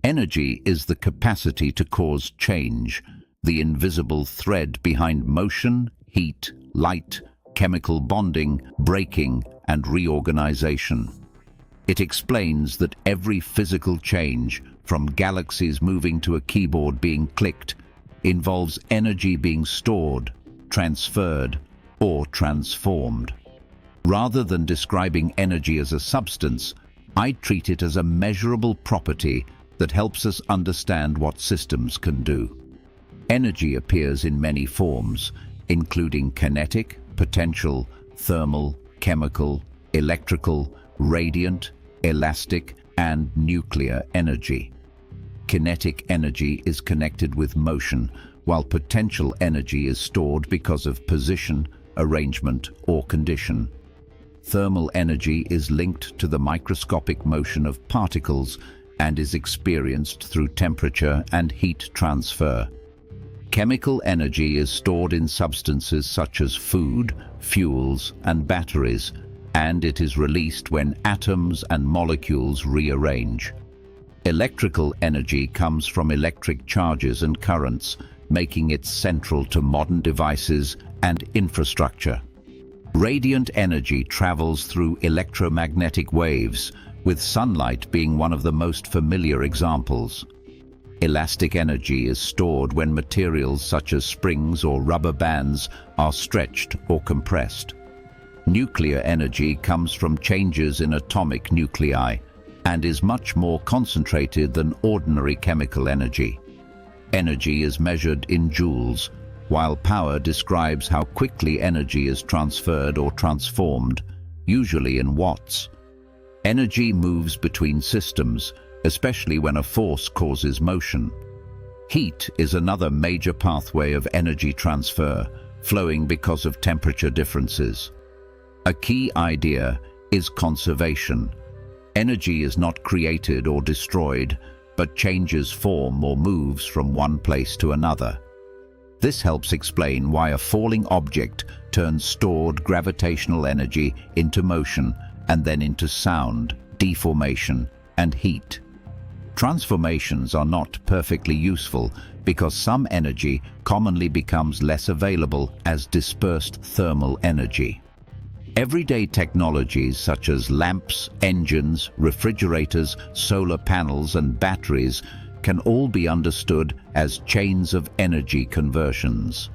Energy is the capacity to cause change, the invisible thread behind motion, heat, light, chemical bonding, breaking, and reorganization. It explains that every physical change, from galaxies moving to a keyboard being clicked, involves energy being stored, transferred, or transformed. Rather than describing energy as a substance, I treat it as a measurable property that helps us understand what systems can do. Energy appears in many forms, including kinetic, potential, thermal, chemical, electrical, radiant, elastic, and nuclear energy. Kinetic energy is connected with motion, while potential energy is stored because of position, arrangement, or condition. Thermal energy is linked to the microscopic motion of particles and is experienced through temperature and heat transfer. Chemical energy is stored in substances such as food, fuels, and batteries, and it is released when atoms and molecules rearrange. Electrical energy comes from electric charges and currents, making it central to modern devices and infrastructure. Radiant energy travels through electromagnetic waves, with sunlight being one of the most familiar examples. Elastic energy is stored when materials such as springs or rubber bands are stretched or compressed. Nuclear energy comes from changes in atomic nuclei and is much more concentrated than ordinary chemical energy. Energy is measured in joules, while power describes how quickly energy is transferred or transformed, usually in watts. Energy moves between systems, especially when a force causes motion. Heat is another major pathway of energy transfer, flowing because of temperature differences. A key idea is conservation. Energy is not created or destroyed, but changes form or moves from one place to another. This helps explain why a falling object turns stored gravitational energy into motion and then into sound, deformation, and heat. Transformations are not perfectly useful because some energy commonly becomes less available as dispersed thermal energy. Everyday technologies such as lamps, engines, refrigerators, solar panels, and batteries can all be understood as chains of energy conversions.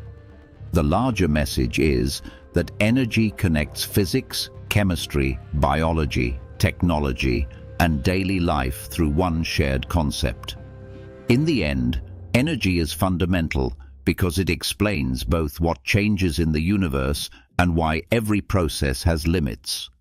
The larger message is that energy connects physics, chemistry, biology, technology, and daily life through one shared concept. In the end, energy is fundamental because it explains both what changes in the universe and why every process has limits.